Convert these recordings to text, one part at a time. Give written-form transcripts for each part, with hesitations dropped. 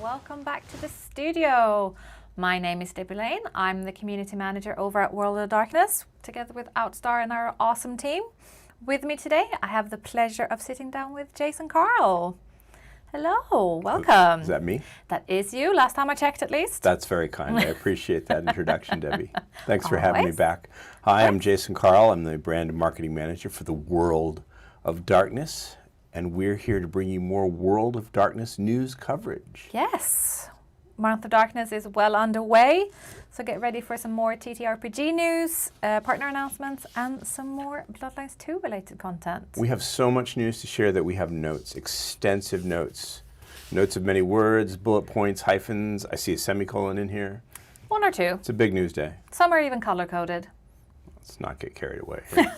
welcome back to the studio. My name is Debbie Lane. I'm the community manager over at World of Darkness, together with Outstar and our awesome team. With me today, I have the pleasure of sitting down with Jason Carl. Hello, welcome. Is that me? That is you, last time I checked at least. That's very kind. I appreciate that introduction, Debbie. Thanks for having me back. Hi, I'm Jason Carl. I'm the brand and marketing manager for the World of Darkness, and we're here to bring you more World of Darkness news coverage. Yes, Month of Darkness is well underway, so get ready for some more TTRPG news, partner announcements, and some more Bloodlines 2 related content. We have so much news to share that we have notes, extensive notes. Notes of many words, bullet points, hyphens. I see a semicolon in here. One or two. It's a big news day. Some are even color-coded. Let's not get carried away here.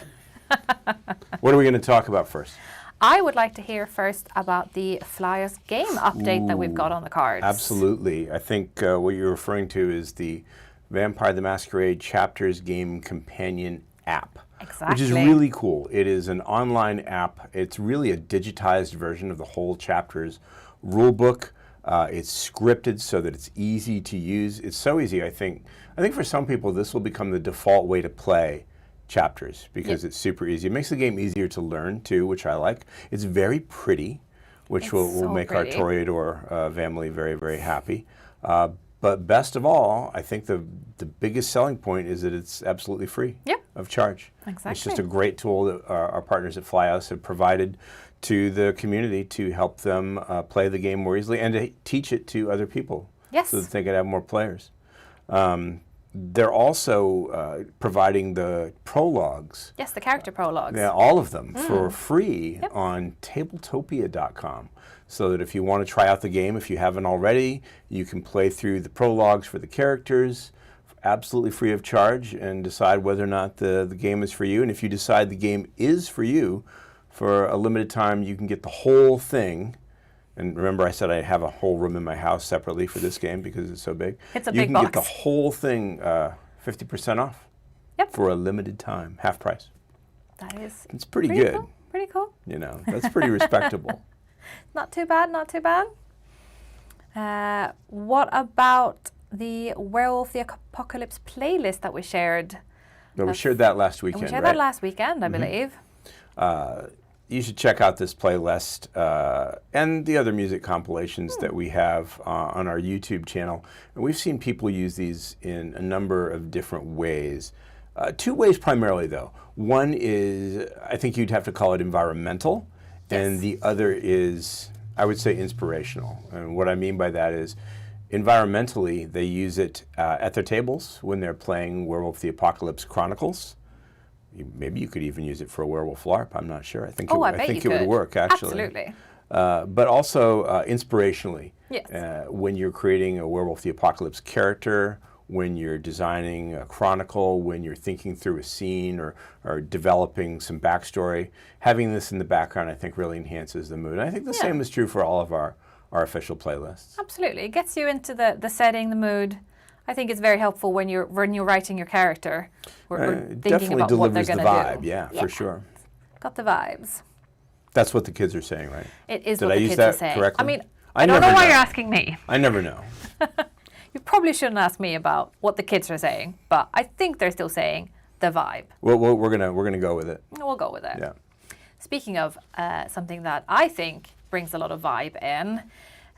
What are we going to talk about first? I would like to hear first about the Flyers game update that we've got on the cards. Absolutely. I think what you're referring to is the Vampire the Masquerade Chapters Game Companion app. Exactly. Which is really cool. It is an online app. It's really a digitized version of the whole Chapters rulebook. It's scripted so that it's easy to use. It's so easy, I think for some people this will become the default way to play Chapters because it's super easy. It makes the game easier to learn too, which I like. It's very pretty, which will make our Toreador family very, very happy. But best of all, I think the biggest selling point is that it's absolutely free of charge. Exactly. It's just a great tool that our partners at Flyhouse have provided to the community to help them play the game more easily and to teach it to other people so that they could have more players. They're also providing the prologues. Yes, the character prologues. Yeah, all of them for free on tabletopia.com. So that if you want to try out the game, if you haven't already, you can play through the prologues for the characters absolutely free of charge and decide whether or not the game is for you. And if you decide the game is for you, for a limited time, you can get the whole thing. And remember I said I have a whole room in my house separately for this game because it's so big. It's a big box. You can get the whole thing 50% off for a limited time, half price. That is it's pretty good. Cool. Pretty cool. You know, that's pretty respectable. Not too bad, not too bad. What about the Werewolf the Apocalypse playlist that we shared? No, we shared that last weekend, We shared that last weekend, I believe. You should check out this playlist and the other music compilations that we have on our YouTube channel. And we've seen people use these in a number of different ways. Two ways primarily, though. One is, I think you'd have to call it environmental, and the other is, I would say, inspirational. And what I mean by that is, environmentally, they use it at their tables when they're playing Werewolf the Apocalypse Chronicles. Maybe you could even use it for a werewolf LARP. I'm not sure. I think it would work, actually. Absolutely. But also inspirationally. Yes. When you're creating a Werewolf the Apocalypse character, when you're designing a chronicle, when you're thinking through a scene or developing some backstory, having this in the background, I think, really enhances the mood. And I think the same is true for all of our official playlists. Absolutely. It gets you into the setting, the mood. I think it's very helpful when you're writing your character or thinking about what they're going to do. Definitely delivers the vibe, for sure. Got the vibes. That's what the kids are saying, right? It is Did what I the use kids that are saying. correctly? I mean, I don't know why you're asking me. I never know. You probably shouldn't ask me about what the kids are saying, but I think they're still saying the vibe. Well, we're gonna go with it. We'll go with it. Yeah. Speaking of something that I think brings a lot of vibe in,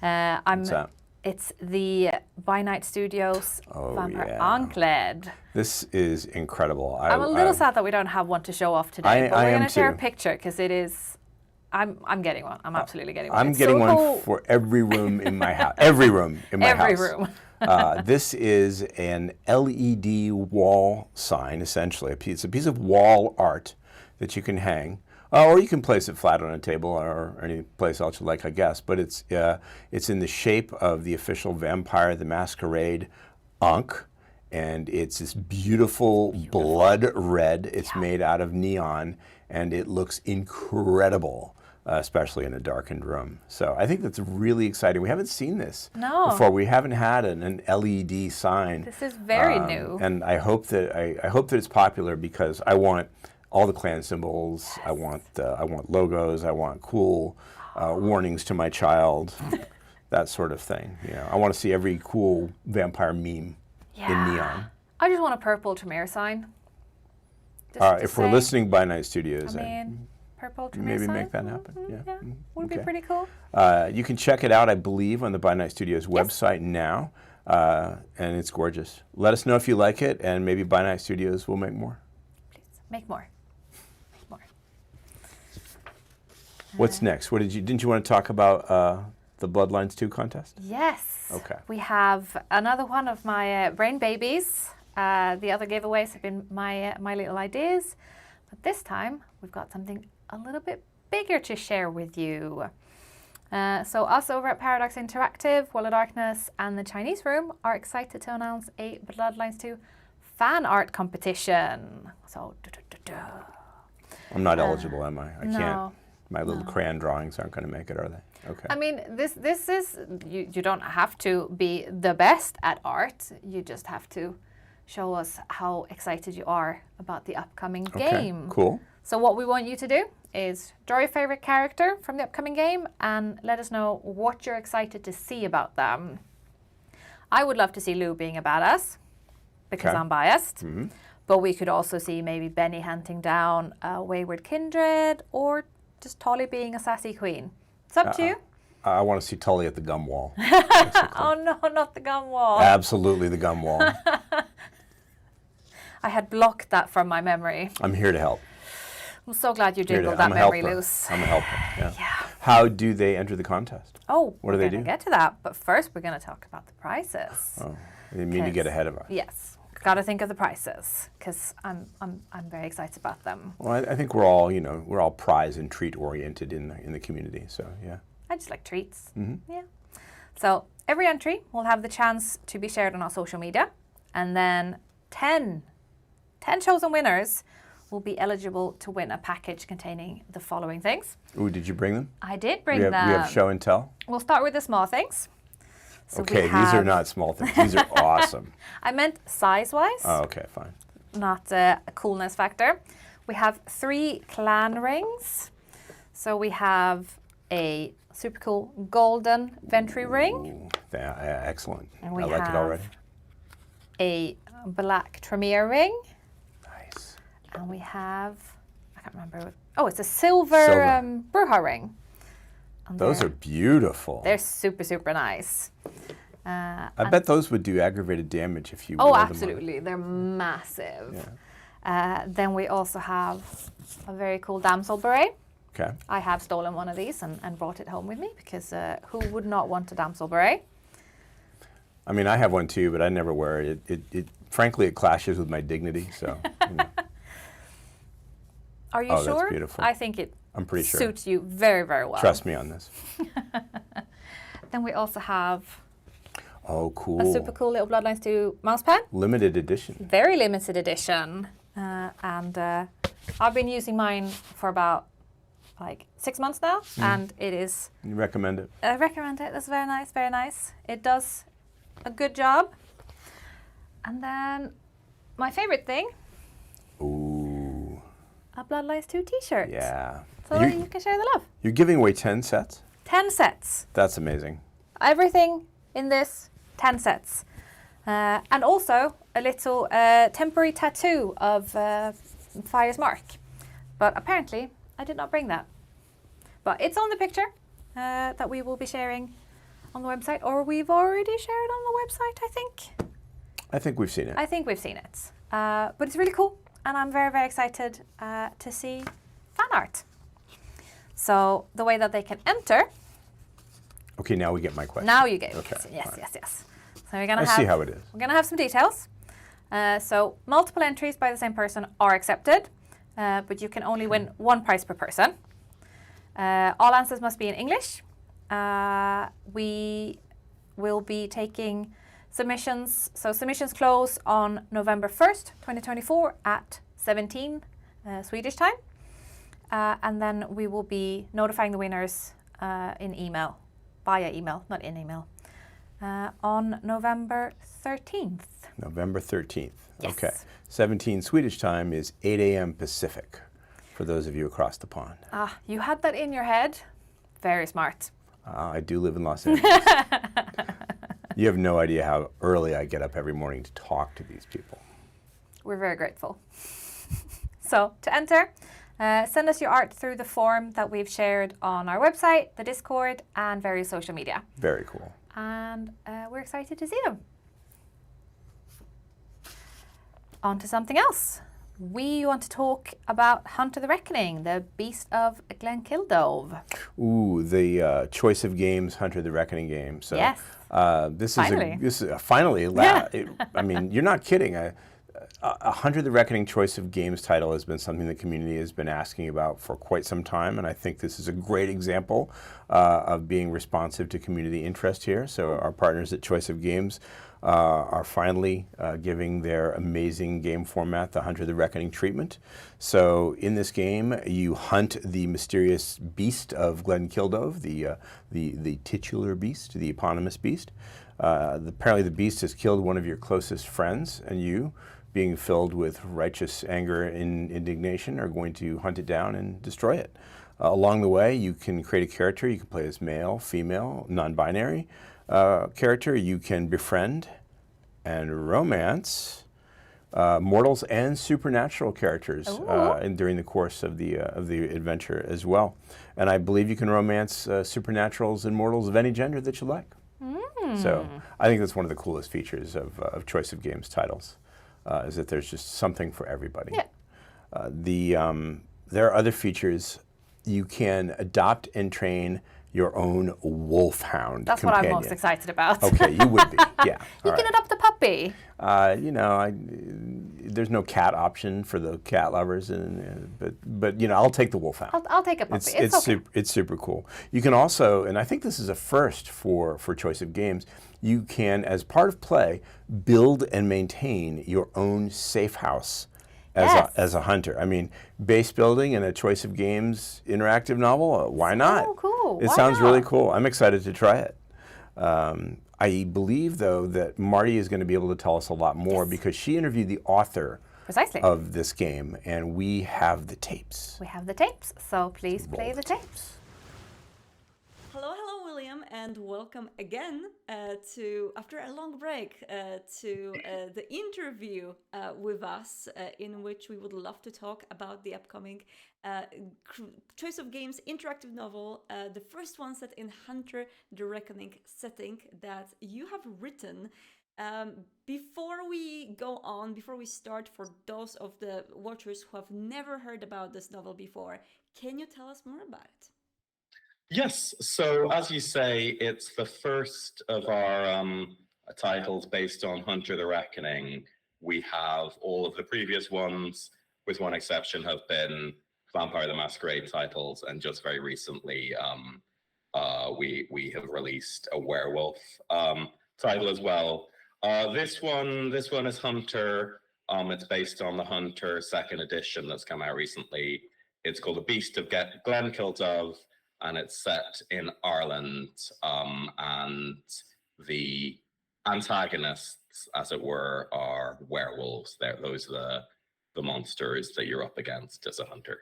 What's that? It's the By Night Studios Vampire Ankled. This is incredible. I'm a little sad that we don't have one to show off today, but we're going to share a picture because it is. I'm getting one. I'm absolutely getting one. I'm getting one for every room in my house. Every room in my house. Every room. This is an LED wall sign, essentially. It's a piece of wall art that you can hang. Or you can place it flat on a table or any place else you like, I guess. But it's in the shape of the official Vampire the Masquerade Ankh. And it's this beautiful blood red. It's made out of neon. And it looks incredible, especially in a darkened room. So I think that's really exciting. We haven't seen this before. We haven't had an LED sign. This is very new. And I hope that it's popular because I want all the clan symbols. I want logos. I want cool warnings to my child. that sort of thing. You know, I want to see every cool vampire meme in neon. I just want a purple Tremere sign. If we're listening by Night Studios, purple Tremere maybe sign? make that happen. Yeah. Would be pretty cool. You can check it out, I believe, on the By Night Studios website now, and it's gorgeous. Let us know if you like it, and maybe By Night Studios will make more. Please make more. Make more. What's next? Didn't you want to talk about the Bloodlines 2 contest? Yes. Okay. We have another one of my brain babies. The other giveaways have been my little ideas, but this time we've got something a little bit bigger to share with you. So us over at Paradox Interactive, World of Darkness, and the Chinese Room are excited to announce a Bloodlines 2 fan art competition. So, I'm not eligible, am I? I no, can't. My little crayon drawings aren't going to make it, are they? Okay. I mean, this is, you don't have to be the best at art. You just have to show us how excited you are about the upcoming game. Cool. So what we want you to do is draw your favorite character from the upcoming game and let us know what you're excited to see about them. I would love to see Lou being a badass, because I'm biased. But we could also see maybe Benny hunting down a wayward kindred, or just Tolly being a sassy queen. It's up to you. I want to see Tully at the gum wall. Oh no, not the gum wall. Absolutely the gum wall. I had blocked that from my memory. I'm here to help. I'm so glad you jingled that memory loose. I'm a helper. Yeah. How do they enter the contest? Oh, what do they do? We're going to get to that, but first we're going to talk about the prizes. Oh, they mean to get ahead of us. Yes, got to think of the prizes because I'm very excited about them. Well, I think we're all prize and treat oriented in the community. So yeah. I just like treats. Yeah. So every entry will have the chance to be shared on our social media, and then 10 chosen winners will be eligible to win a package containing the following things. Ooh, did you bring them? I did bring them. We have show and tell? We'll start with the small things. So okay, these are not small things. These are awesome. I meant size-wise. Oh, okay, fine. Not a coolness factor. We have 3 clan rings. So we have a super cool golden Ventry ring. Ooh, yeah, excellent. And we I like it already. A black Tremere ring. Nice. And we have, I can't remember. It's a silver. Bruja ring. And those are beautiful. They're super, super nice. I bet those would do aggravated damage if you wore them on. Absolutely. They're massive. Yeah. Then we also have a very cool damsel beret. Okay. I have stolen one of these and brought it home with me because who would not want a damsel beret? I mean, I have one too, but I never wear it. Frankly, it clashes with my dignity. So. Are you sure? That's beautiful. I think I'm pretty sure. Suits you very, very well. Trust me on this. Then we also have. Oh, cool. A super cool little Bloodlines 2 mouse pad. Limited edition. Very limited edition. And I've been using mine for about 6 months now, and it is... You recommend it? I recommend it. That's very nice, very nice. It does a good job. And then my favorite thing. Ooh. A Bloodlines 2 t-shirt. Yeah. So you can share the love. You're giving away 10 sets? 10 sets. That's amazing. Everything in this, 10 sets. And also a little temporary tattoo of Fire's mark. But apparently, I did not bring that. But it's on the picture that we will be sharing on the website, or we've already shared on the website, I think. I think we've seen it. I think we've seen it. But it's really cool, and I'm very, very excited to see fan art. So the way that they can enter... Okay, now we get my question. Now you get it. Okay, Yes. So we're gonna see how it is. We're going to have some details. So multiple entries by the same person are accepted, but you can only win one prize per person. All answers must be in English. We will be taking submissions. So submissions close on November 1st, 2024 at 17 Swedish time. And then we will be notifying the winners via email, not in email, on November 13th. November 13th. Yes. Okay. 17 Swedish time is 8 a.m. Pacific, for those of you across the pond. You had that in your head. Very smart. I do live in Los Angeles. You have no idea how early I get up every morning to talk to these people. We're very grateful. So to enter, send us your art through the form that we've shared on our website, the Discord, and various social media. Very cool. And we're excited to see them. On to something else. We want to talk about Hunter the Reckoning, the Beast of Glenkildove. Ooh, the Choice of Games Hunter the Reckoning game. So, yes. Finally. Finally. Yeah. I mean, you're not kidding. A Hunter the Reckoning Choice of Games title has been something the community has been asking about for quite some time, and I think this is a great example of being responsive to community interest here. So our partners at Choice of Games are finally giving their amazing game format the Hunter the Reckoning treatment. So in this game, you hunt the mysterious beast of Glenkildove, the titular beast, the eponymous beast. Apparently the beast has killed one of your closest friends, and you, being filled with righteous anger and indignation, are going to hunt it down and destroy it. Along the way, you can create a character. You can play as male, female, non-binary character. You can befriend and romance mortals and supernatural characters during the course of the adventure as well. And I believe you can romance supernaturals and mortals of any gender that you like. So I think that's one of the coolest features of Choice of Games titles. Is that there's just something for everybody. Yeah. There are other features. You can adopt and train your own wolfhound That's companion. what I'm most excited about. Okay, you would be, yeah. You can adopt a puppy. There's no cat option for the cat lovers, but I'll take the wolfhound. I'll take a puppy. It's okay. It's super cool. You can also, and I think this is a first for Choice of Games, you can, as part of play, build and maintain your own safe house as a hunter. I mean, base building in a Choice of Games interactive novel, why not? Oh, cool. It sounds really cool. I'm excited to try it. I believe, though, that Marty is going to be able to tell us a lot more because she interviewed the author of this game, and we have the tapes. We have the tapes, so please play the tapes. Hello, William, and welcome again after a long break, to the interview with us, in which we would love to talk about the upcoming Choice of Games interactive novel, the first one set in Hunter the Reckoning setting that you have written. Before we start, for those of the watchers who have never heard about this novel before, can you tell us more about it? Yes, so as you say, it's the first of our titles based on Hunter the Reckoning. We have all of the previous ones, with one exception, have been Vampire the Masquerade titles, and just very recently we have released a werewolf title as well. This one is Hunter. It's based on the Hunter second edition that's come out recently. It's called The Beast of Glenkildove, and it's set in Ireland, and the antagonists, as it were, are werewolves. Those are the monsters that you're up against as a hunter.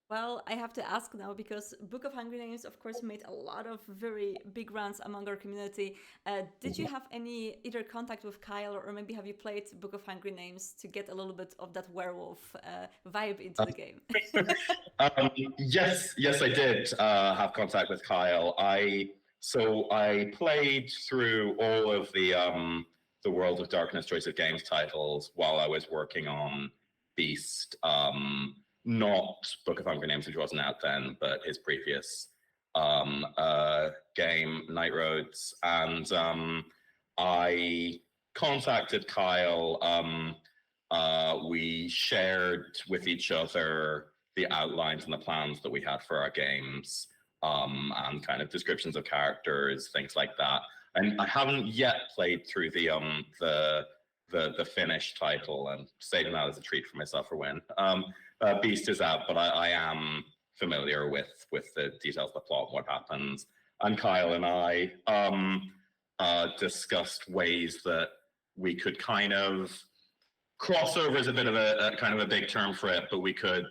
Well, I have to ask now, because Book of Hungry Names, of course, made a lot of very big rounds among our community. Did you have any either contact with Kyle, or maybe have you played Book of Hungry Names to get a little bit of that werewolf vibe into the game? Yes, I did have contact with Kyle. I played through all of the World of Darkness Choice of Games titles while I was working on Beast. Not Book of Hungry Names, which wasn't out then, but his previous game, Night Roads. And I contacted Kyle. We shared with each other the outlines and the plans that we had for our games, and kind of descriptions of characters, things like that. And I haven't yet played through the finished title, and saving that as a treat for myself for when Beast is out, but I am familiar with the details of the plot, what happens. And Kyle and I discussed ways that we could kind of crossover is a bit of a kind of a big term for it, but we could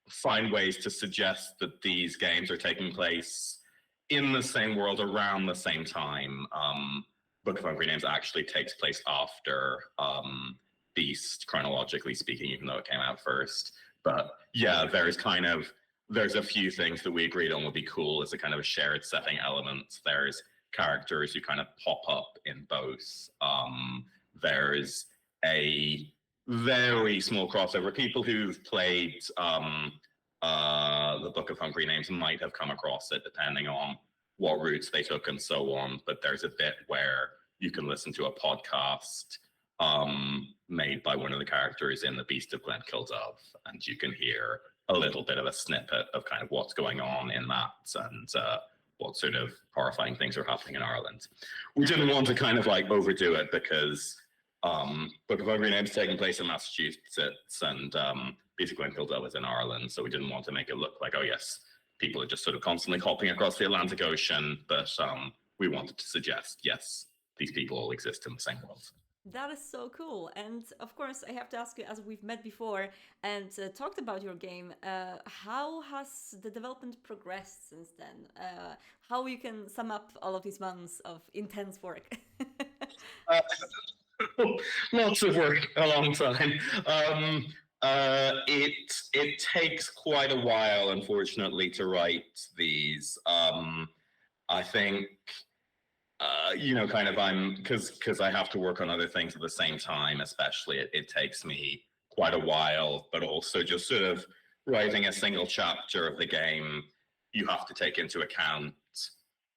find ways to suggest that these games are taking place in the same world around the same time. Book of Hungry Names actually takes place after Beast, chronologically speaking, even though it came out first. But yeah, there's a few things that we agreed on would be cool as a kind of a shared setting element. There's characters who kind of pop up in both. There's a very small crossover. People who've played the Book of Hungry Names might have come across it, depending on what routes they took and so on. But there's a bit where you can listen to a podcast made by one of the characters in The Beast of Glenkildove, and you can hear a little bit of a snippet of kind of what's going on in that and what sort of horrifying things are happening in Ireland. We didn't want to kind of like overdo it because Book of Hungry Names taking place in Massachusetts and Beast of Glenkildove is in Ireland, so we didn't want to make it look like, oh yes, people are just sort of constantly hopping across the Atlantic Ocean, but we wanted to suggest, yes, these people all exist in the same world. That is so cool. And of course, I have to ask you, as we've met before and talked about your game, how has the development progressed since then? How you can sum up all of these months of intense work? Lots of work, a long time. It takes quite a while, unfortunately, to write these. I think, kind of because I have to work on other things at the same time, especially it takes me quite a while, but also just sort of writing a single chapter of the game, you have to take into account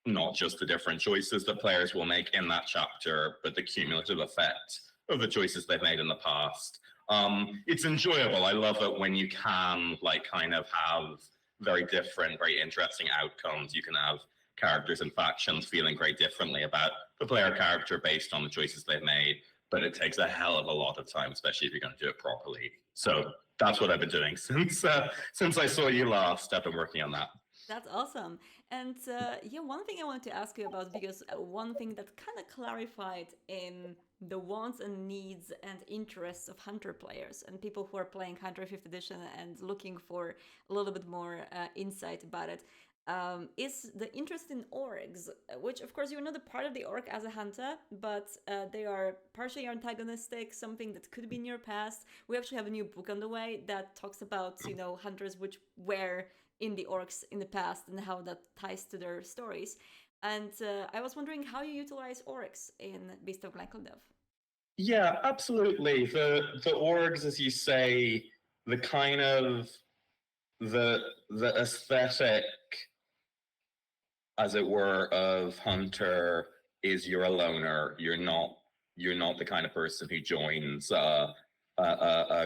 not just the different choices that players will make in that chapter, but the cumulative effect of the choices they've made in the past. It's enjoyable. I love it when you can kind of have very different, very interesting outcomes. You can have characters and factions feeling very differently about the player character based on the choices they've made, but it takes a hell of a lot of time, especially if you're going to do it properly. So that's what I've been doing since I saw you last. I've been working on that. That's awesome. And one thing I wanted to ask you about, because one thing that kind of clarified in the wants and needs and interests of Hunter players and people who are playing Hunter 5th edition and looking for a little bit more insight about it, is the interest in orcs, which of course you're not a part of the orc as a hunter, but they are partially antagonistic, something that could be in your past. We actually have a new book on the way that talks about, hunters which were in the orcs in the past and how that ties to their stories. And I was wondering how you utilize orcs in Beast of Glenkildove. Yeah, absolutely. The orgs, as you say, the kind of the aesthetic, as it were, of Hunter is you're a loner. You're not the kind of person who joins a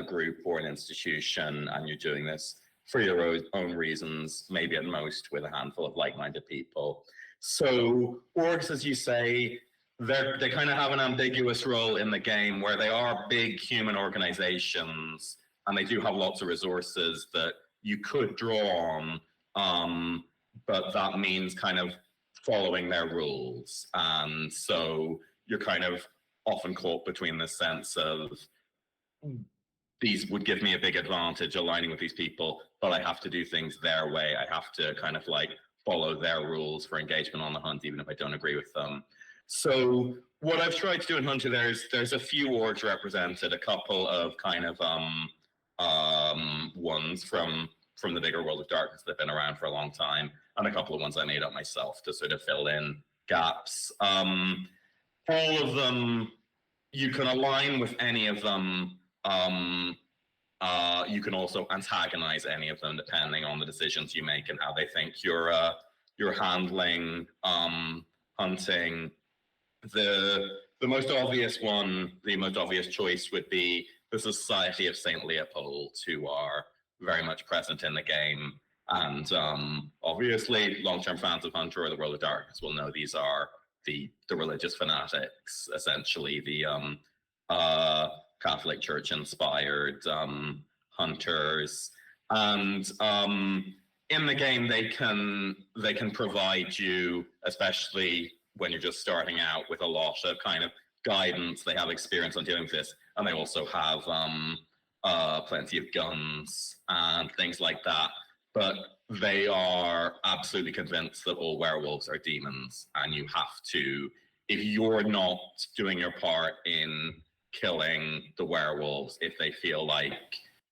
group or an institution, and you're doing this for your own reasons, maybe at most with a handful of like-minded people. So orgs, as you say, they kind of have an ambiguous role in the game where they are big human organizations and they do have lots of resources that you could draw on, but that means kind of following their rules. And so you're kind of often caught between the sense of these would give me a big advantage aligning with these people, but I have to do things their way. I have to kind of follow their rules for engagement on the hunt, even if I don't agree with them. So what I've tried to do in Hunter, there's a few orgs represented, a couple of kind of ones from the bigger World of Darkness that have been around for a long time, and a couple of ones I made up myself to sort of fill in gaps. All of them, you can align with any of them. You can also antagonize any of them depending on the decisions you make and how they think you're handling hunting. The most obvious one, the most obvious choice would be the Society of St. Leopold, who are very much present in the game. And obviously, long-term fans of Hunter or the World of Darkness will know these are the religious fanatics, essentially the Catholic Church-inspired hunters. And in the game, they can provide you, especially when you're just starting out, with a lot of kind of guidance. They have experience on dealing with this, and they also have plenty of guns and things like that. but they are absolutely convinced that all werewolves are demons, and you have to, if you're not doing your part in killing the werewolves, if they feel like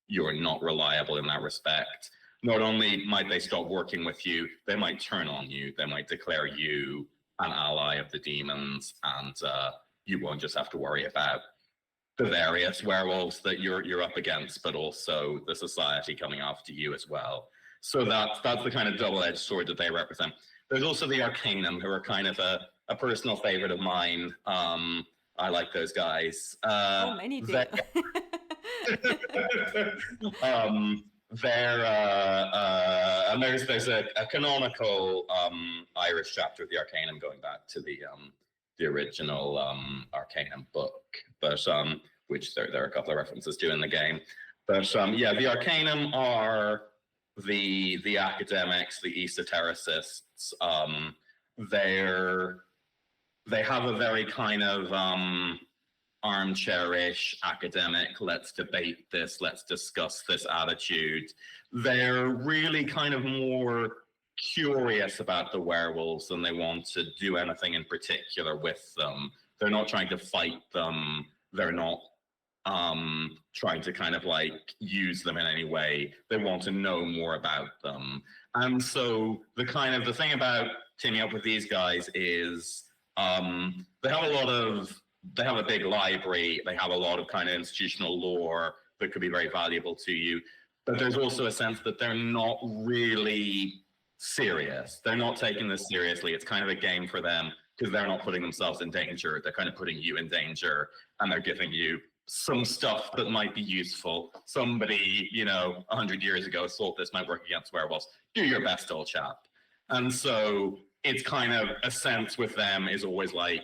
you're not reliable in that respect, not only might they stop working with you, they might turn on you. They might declare you an ally of the demons, and you won't just have to worry about the various werewolves that you're up against, but also the society coming after you as well. So that's the kind of double-edged sword that they represent. There's also the Arcanum, who are kind of a personal favorite of mine. I like those guys. Many do. And there's a canonical Irish chapter of the Arcanum going back to the original Arcanum book, but which there are a couple of references to in the game. But yeah, the Arcanum are the academics, the esotericists. They have a very kind of armchairish academic, let's debate this, let's discuss this attitude. They're really kind of more curious about the werewolves than they want to do anything in particular with them. They're not trying to fight them. They're not trying to kind of like use them in any way. They want to know more about them. And so the thing about teaming up with these guys is they have a big library. They have a lot of kind of institutional lore that could be very valuable to you. But there's also a sense that they're not really serious. They're not taking this seriously. It's kind of a game for them because they're not putting themselves in danger. They're kind of putting you in danger, and they're giving you some stuff that might be useful. Somebody, 100 years ago thought this might work against werewolves. Do your best, old chap. And so it's kind of a sense with them is always like,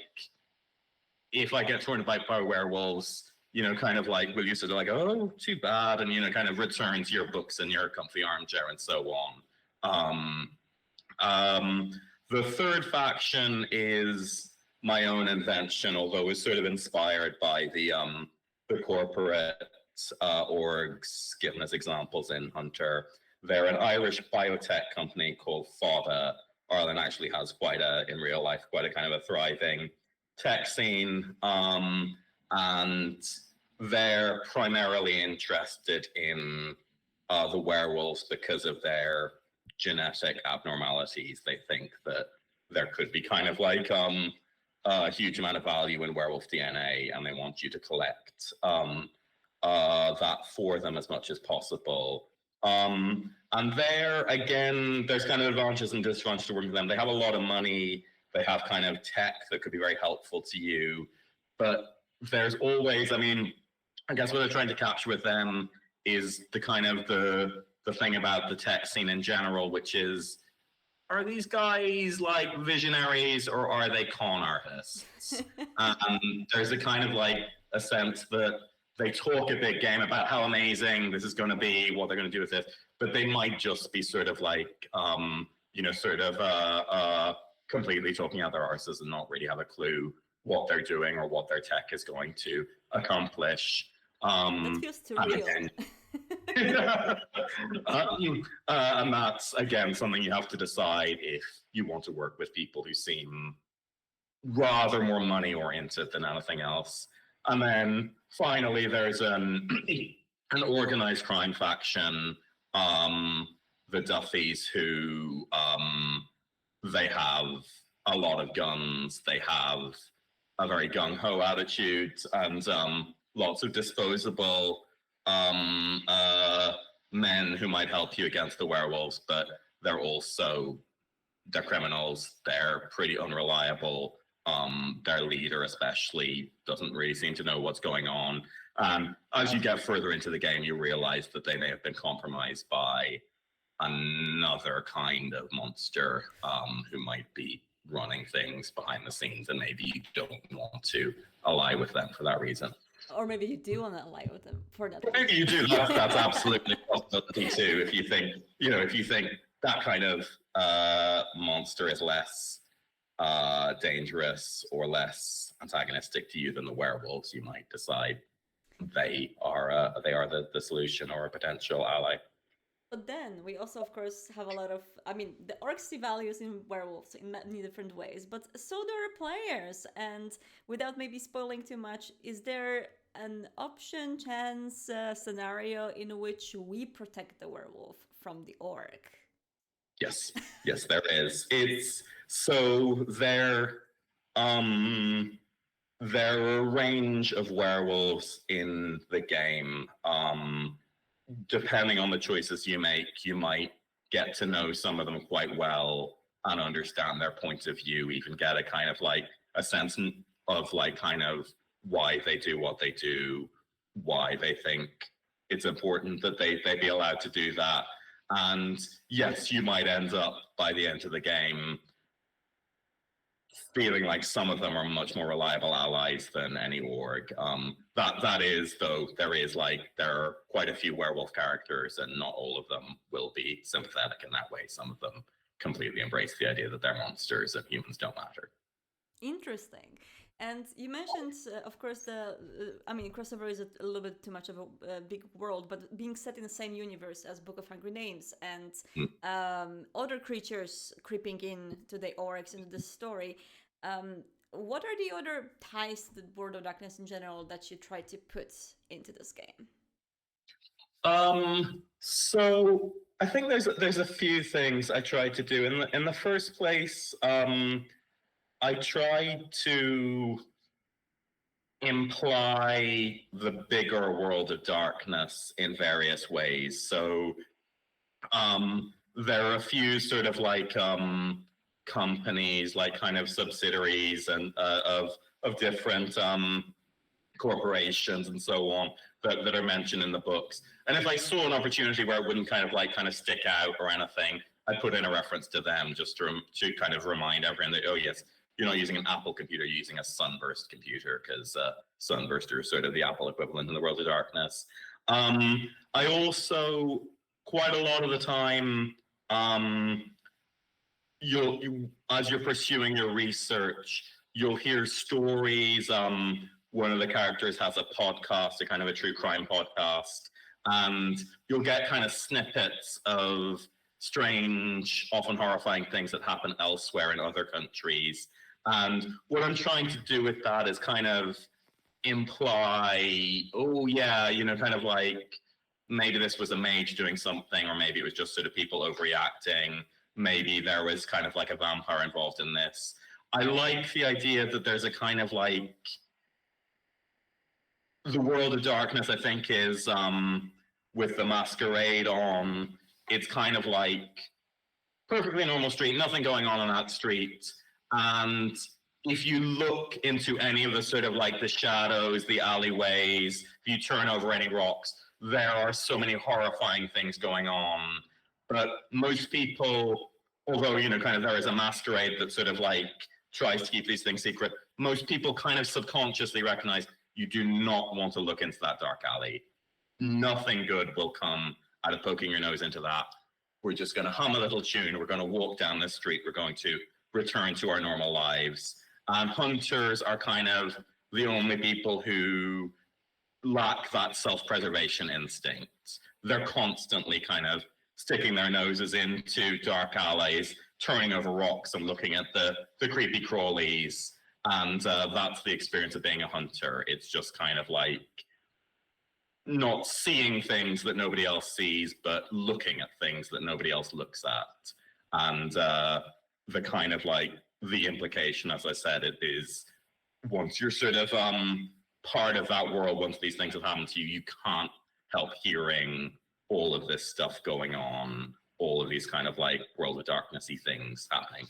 if I get torn apart by werewolves, kind of like, will you sort of like, oh, too bad, and, kind of return to your books and your comfy armchair and so on. The third faction is my own invention, although it's sort of inspired by the corporate orgs given as examples in Hunter. They're an Irish biotech company called FODA. Ireland actually has in real life, quite a kind of a thriving tech scene, and they're primarily interested in the werewolves because of their genetic abnormalities. They think that there could be kind of like a huge amount of value in werewolf DNA, and they want you to collect that for them as much as possible. And there, again, there's kind of advantages and disadvantages to working with them. They have a lot of money. They have kind of tech that could be very helpful to you. But there's always, I guess what they're trying to capture with them is the kind of the thing about the tech scene in general, which is, are these guys like visionaries or are they con artists? There's a kind of like a sense that they talk a big game about how amazing this is going to be, what they're going to do with it, but they might just be sort of like, completely talking out their arses and not really have a clue what they're doing or what their tech is going to accomplish. That feels too real. And that's, again, something you have to decide if you want to work with people who seem rather more money-oriented than anything else. And then finally, there's an organized crime faction, the Duffys, who they have a lot of guns. They have a very gung-ho attitude and lots of disposable men who might help you against the werewolves, but they're criminals. They're pretty unreliable. Their leader especially doesn't really seem to know what's going on. As you get further into the game, you realize that they may have been compromised by another kind of monster who might be running things behind the scenes, and maybe you don't want to ally with them for that reason. Or maybe you do want to ally with them for that. Maybe you do. That's absolutely a possibility too. If you think that kind of monster is less dangerous or less antagonistic to you than the werewolves, you might decide they are the solution or a potential ally. But then we also, of course, have a lot of, I mean, the orcs see values in werewolves in many different ways, but so do our players. And without maybe spoiling too much, is there an option, chance, scenario in which we protect the werewolf from the orc? Yes, yes, there is. It's so there are a range of werewolves in the game. Depending on the choices you make, you might get to know some of them quite well and understand their point of view, even get a kind of like a sense of like kind of why they do what they do, why they think it's important that they be allowed to do that. And yes, you might end up by the end of the game feeling like some of them are much more reliable allies than any org. That is, though, there are quite a few werewolf characters, and not all of them will be sympathetic in that way. Some of them completely embrace the idea that they're monsters and humans don't matter. Interesting. And you mentioned, of course, I mean, crossover is a little bit too much of a big world, but being set in the same universe as Book of Hungry Names and other creatures creeping in to the orcs into the story, what are the other ties to the World of Darkness in general that you try to put into this game? So I think there's a few things I tried to do. In the first place, I tried to imply the bigger world of darkness in various ways. So there are a few sort of like companies, like kind of subsidiaries and of different corporations and so on that are mentioned in the books. And if I saw an opportunity where it wouldn't kind of stick out or anything, I'd put in a reference to them just to kind of remind everyone that, oh yes, you're not using an Apple computer, you're using a Sunburst computer, because Sunburst are sort of the Apple equivalent in the World of Darkness. I also, quite a lot of the time, as you're pursuing your research, you'll hear stories. One of the characters has a podcast, a kind of a true crime podcast, and you'll get kind of snippets of strange, often horrifying things that happen elsewhere in other countries. And what I'm trying to do with that is kind of imply, oh yeah, kind of like maybe this was a mage doing something, or maybe it was just sort of people overreacting. Maybe there was kind of like a vampire involved in this. I like the idea that there's a kind of like, the World of Darkness, I think, is with the masquerade on, it's kind of like perfectly normal street, nothing going on that street. And if you look into any of the sort of like the shadows, the alleyways, if you turn over any rocks, there are so many horrifying things going on. But most people, although, kind of there is a masquerade that sort of like tries to keep these things secret, most people kind of subconsciously recognize you do not want to look into that dark alley. Nothing good will come out of poking your nose into that. We're just going to hum a little tune. We're going to walk down this street. We're going to return to our normal lives. And hunters are kind of the only people who lack that self-preservation instinct. They're constantly kind of sticking their noses into dark alleys, turning over rocks and looking at the creepy crawlies. And that's the experience of being a hunter. It's just kind of like not seeing things that nobody else sees, but looking at things that nobody else looks at. And the kind of like the implication, as I said, it is once you're sort of part of that world, once these things have happened to you, you can't help hearing all of this stuff going on, all of these kind of like World of Darkness-y things happening.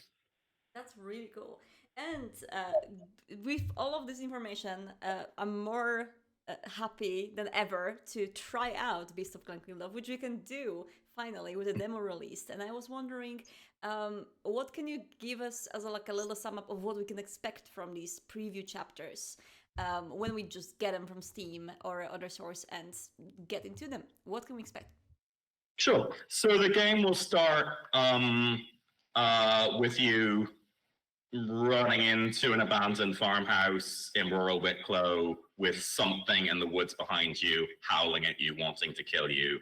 That's really cool. And with all of this information, I'm more happy than ever to try out Beast of Glenkildove, which we can do finally with a demo released. And I was wondering, what can you give us as a little sum up of what we can expect from these preview chapters when we just get them from Steam or other source and get into them? What can we expect? Sure. So the game will start with you running into an abandoned farmhouse in rural Wicklow with something in the woods behind you, howling at you, wanting to kill you.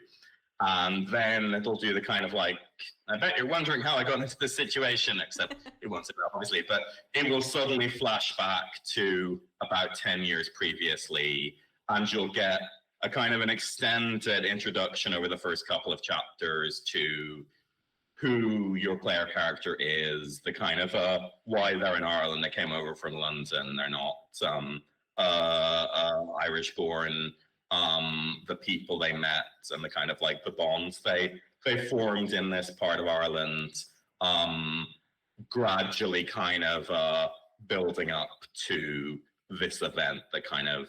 And then it'll do the kind of like, I bet you're wondering how I got into this situation, except it won't say that, obviously, but it will suddenly flash back to about 10 years previously, and you'll get a kind of an extended introduction over the first couple of chapters to who your player character is, the kind of why they're in Ireland. They came over from London. They're not Irish born. The people they met and the kind of like the bonds they formed in this part of Ireland, gradually kind of building up to this event that kind of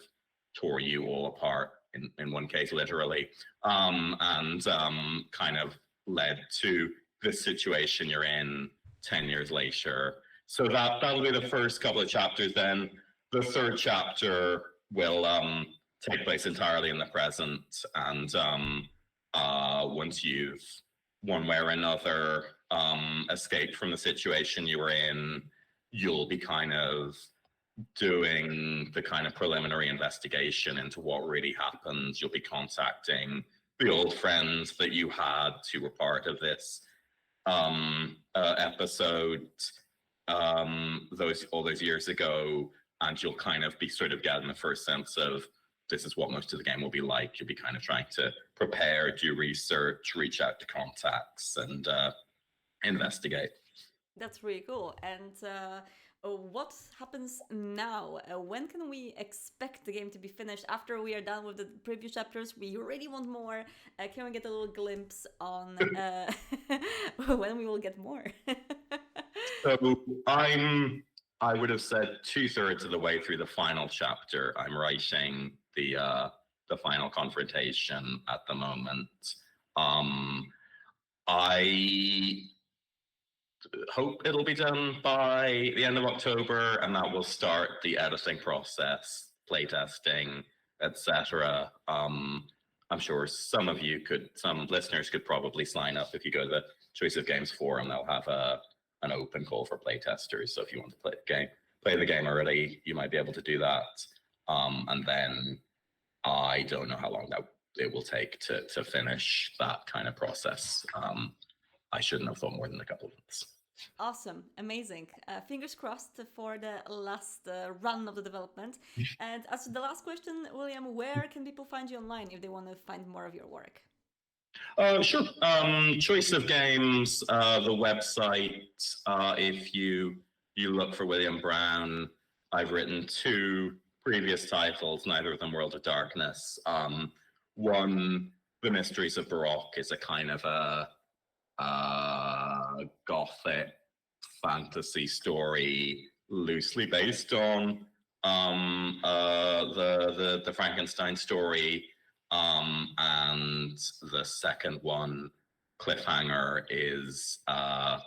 tore you all apart, in one case literally, and kind of led to the situation you're in 10 years later. So that'll be the first couple of chapters. Then the third chapter will take place entirely in the present, and once you've one way or another escaped from the situation you were in, you'll be kind of doing the kind of preliminary investigation into what really happened. You'll be contacting the old friends that you had who were part of this episode all those years ago, and you'll kind of be sort of getting the first sense of this is what most of the game will be like. You'll be kind of trying to prepare, do research, reach out to contacts, and investigate. That's really cool. And what happens now? When can we expect the game to be finished? After we are done with the previous chapters, we already want more. Can we get a little glimpse on when we will get more? So I would have said 2/3 of the way through the final chapter. I'm writing the final confrontation at the moment. I hope it'll be done by the end of October, and that will start the editing process, playtesting, etc. I'm sure some listeners could probably sign up. If you go to the Choice of Games forum, they'll have an open call for playtesters. So if you want to play the game early, you might be able to do that. And then I don't know how long that it will take to finish that kind of process. I shouldn't have thought more than a couple of months. Awesome, amazing. Fingers crossed for the last run of the development. And as the last question, William, where can people find you online if they want to find more of your work? Sure. Choice of Games, the website. If you look for William Brown, I've written 2 previous titles, neither of them World of Darkness. One, The Mysteries of Baroque, is a kind of a gothic fantasy story loosely based on the Frankenstein story. And the second one, Cliffhanger, is a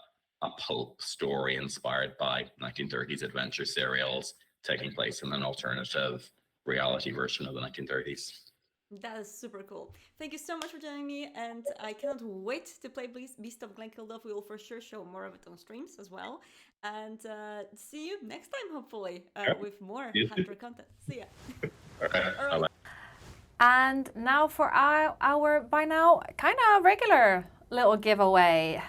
pulp story inspired by 1930s adventure serials taking place in an alternative reality version of the 1930s. That is super cool. Thank you so much for joining me, and I cannot wait to play Beast of Glenkildove. We will for sure show more of it on streams as well. And see you next time, hopefully, with more Hunter content. See ya. All right. Bye-bye. And now for our by now kind of regular little giveaway.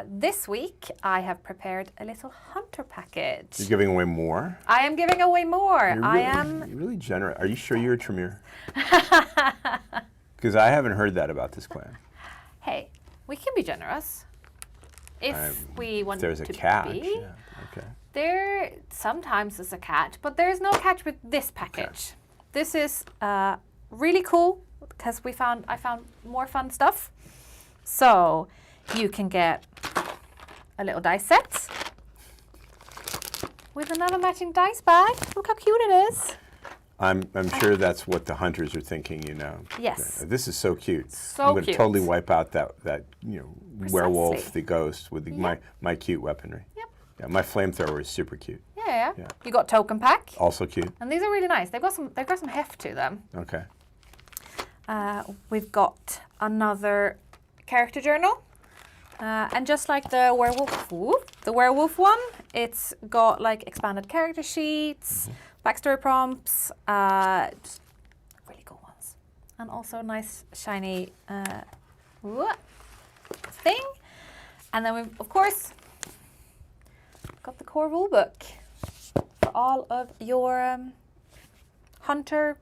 This week I have prepared a little Hunter package. You're giving away more? I am giving away more. You're really generous. Are you sure you're a Tremere? Because I haven't heard that about this clan. Hey, we can be generous if we want to be. There's a catch. Yeah. Okay. There sometimes is a catch, but there is no catch with this package. Okay. This is really cool because I found more fun stuff. So you can get a little dice set with another matching dice bag. Look how cute it is. I'm sure that's what the hunters are thinking, you know. Yes. This is so cute. So I'm going to cute. totally wipe out that Precisely. werewolf, the ghost, with my cute weaponry. Yep. Yeah, my flamethrower is super cute. Yeah. You got token pack. Also cute. And these are really nice. They've got some heft to them. Okay. We've got another character journal. And just like the werewolf one, it's got like expanded character sheets, backstory prompts, just really cool ones. And also nice shiny thing. And then we've, of course, got the core rulebook for all of your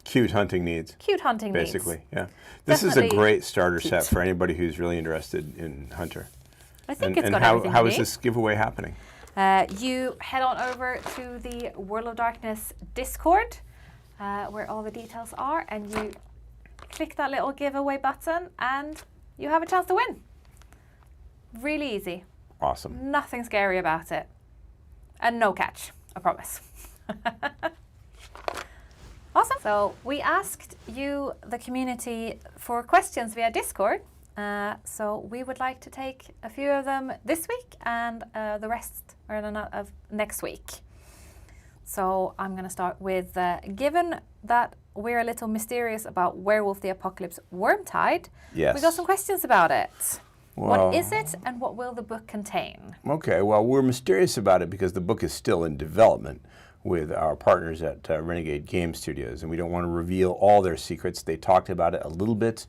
cute hunting needs. Basically, yeah. This is a Definitely great starter cute. set for anybody who's really interested in Hunter. I think And it's got how, everything how you is need. this giveaway happening? You head on over to the World of Darkness Discord, where all the details are, and you click that little giveaway button, and you have a chance to win. Really easy. Awesome. Nothing scary about it. And no catch, I promise. Awesome. So we asked you, the community, for questions via Discord. So we would like to take a few of them this week and the rest of next week. So I'm going to start with, given that we're a little mysterious about Werewolf the Apocalypse Wormtide, Yes. we got some questions about it. Well, What is it and what will the book contain? Okay, well, we're mysterious about it because the book is still in development with our partners at Renegade Game Studios, and we don't want to reveal all their secrets. They talked about it a little bit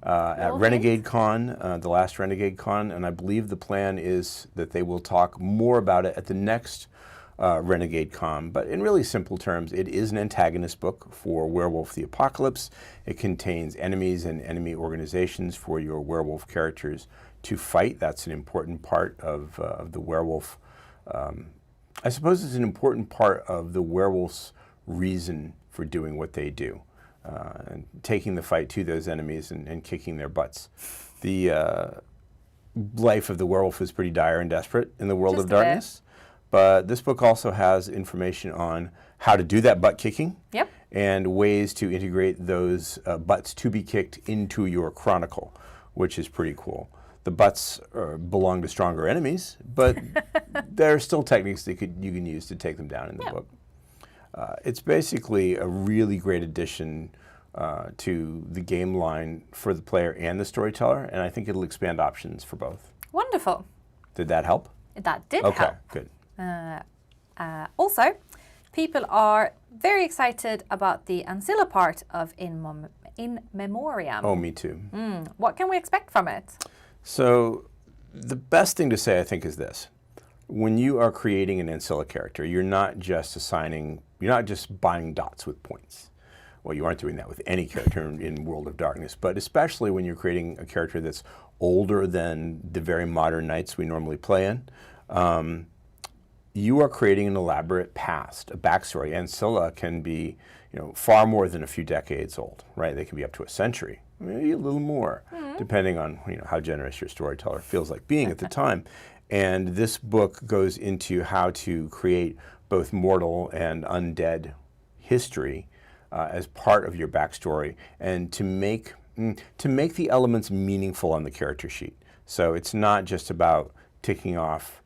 at Renegade Con, the last Renegade Con, and I believe the plan is that they will talk more about it at the next Renegade Con. But in really simple terms, it is an antagonist book for Werewolf the Apocalypse. It contains enemies and enemy organizations for your werewolf characters to fight. That's an important part of the werewolf. I suppose it's an important part of the werewolf's reason for doing what they do, and taking the fight to those enemies and kicking their butts. The life of the werewolf is pretty dire and desperate in the world Just of a bit. darkness. But this book also has information on how to do that butt kicking. Yep. And ways to integrate those butts to be kicked into your chronicle, which is pretty cool. The butts belong to stronger enemies, but there are still techniques you can use to take them down in the book. It's basically a really great addition to the game line for the player and the storyteller, and I think it'll expand options for both. Wonderful. Did that help? That did Okay, help. good. Also, people are very excited about the Ancilla part of In Memoriam. Oh, me too. What can we expect from it? So the best thing to say, I think, is this. When you are creating an Ancilla character, you're not just buying dots with points. Well, you aren't doing that with any character in World of Darkness, but especially when you're creating a character that's older than the very modern knights we normally play in. You are creating an elaborate past, a backstory. Ancilla can be, far more than a few decades old, right? They can be up to a century, maybe a little more, depending on how generous your storyteller feels like being at the time. And this book goes into how to create both mortal and undead history as part of your backstory, and to make the elements meaningful on the character sheet. So it's not just about ticking off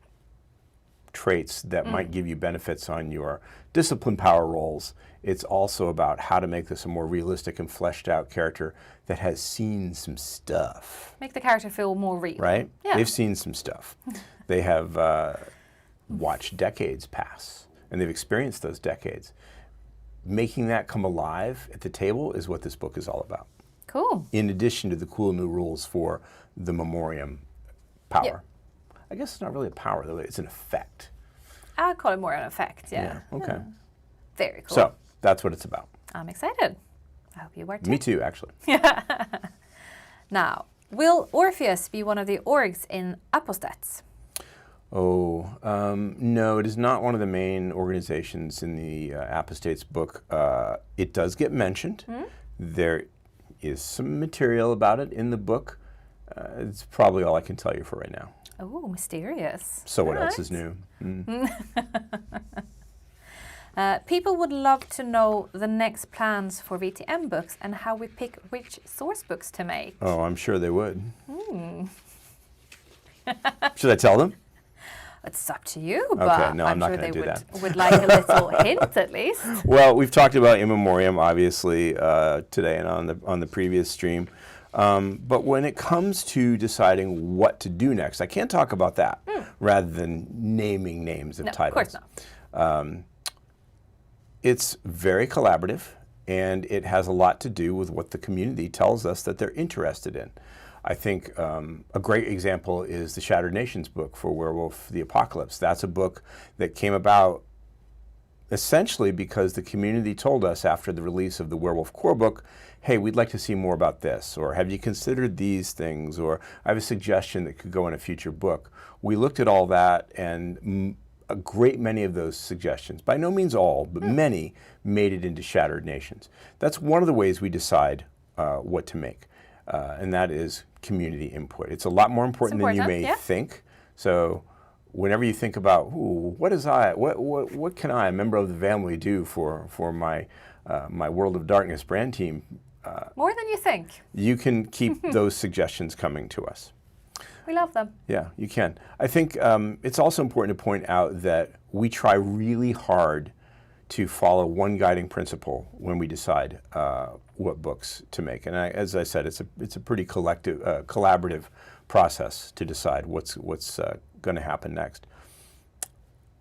traits that might give you benefits on your discipline power rolls. It's also about how to make this a more realistic and fleshed out character that has seen some stuff. Make the character feel more real. Right? Yeah. They've seen some stuff. They have watched decades pass, and they've experienced those decades. Making that come alive at the table is what this book is all about. Cool. In addition to the cool new rules for the Memoriam power. Yep. I guess it's not really a power, though. It's an effect. I'd call it more an effect, yeah. Okay. Very cool. So that's what it's about. I'm excited. I hope you are too. Me too, actually. Now, will Orpheus be one of the orgs in Apostates? Oh, no, it is not one of the main organizations in the Apostates book. It does get mentioned. There is some material about it in the book. It's probably all I can tell you for right now. Oh, mysterious. So what else Right. is new? People would love to know the next plans for VTM books and how we pick which source books to make. Oh, I'm sure they would. Should I tell them? It's up to you, but no, I'm not sure gonna they do would like a little hint at least. Well, we've talked about In Memoriam, obviously, today and on the previous stream. But when it comes to deciding what to do next, I can't talk about that rather than naming names of No, titles. of course not. It's very collaborative, and it has a lot to do with what the community tells us that they're interested in. I think a great example is the Shattered Nations book for Werewolf the Apocalypse. That's a book that came about essentially because the community told us after the release of the Werewolf Core book, hey, we'd like to see more about this, or have you considered these things, or I have a suggestion that could go in a future book. We looked at all that, and a great many of those suggestions, by no means all, but many, made it into Shattered Nations. That's one of the ways we decide what to make, and that is community input. It's a lot more important than you may think. So whenever you think about, ooh, what can I, a member of the family, do for my my World of Darkness brand team? More than you think. You can keep those suggestions coming to us. We love them. Yeah, you can. I think it's also important to point out that we try really hard to follow one guiding principle when we decide what books to make. And as I said, it's a pretty collaborative process to decide what's going to happen next.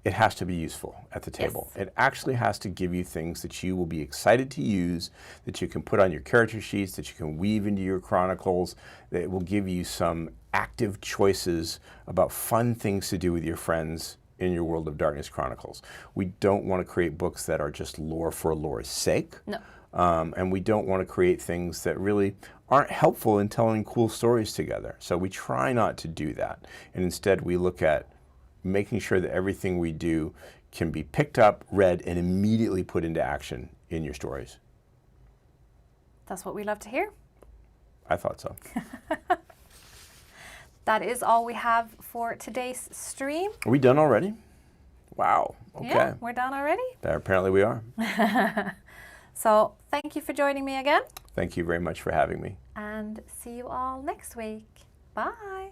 It has to be useful at the table. Yes. It actually has to give you things that you will be excited to use, that you can put on your character sheets, that you can weave into your chronicles, that will give you some active choices about fun things to do with your friends in your World of Darkness chronicles. We don't want to create books that are just lore for lore's sake. No. And we don't want to create things that really aren't helpful in telling cool stories together. So we try not to do that. And instead we look at making sure that everything we do can be picked up, read, and immediately put into action in your stories. That's what we love to hear. I thought so. That is all we have for today's stream. Are we done already? Wow. Okay. Yeah, we're done already. Apparently we are. So thank you for joining me again. Thank you very much for having me. And see you all next week. Bye.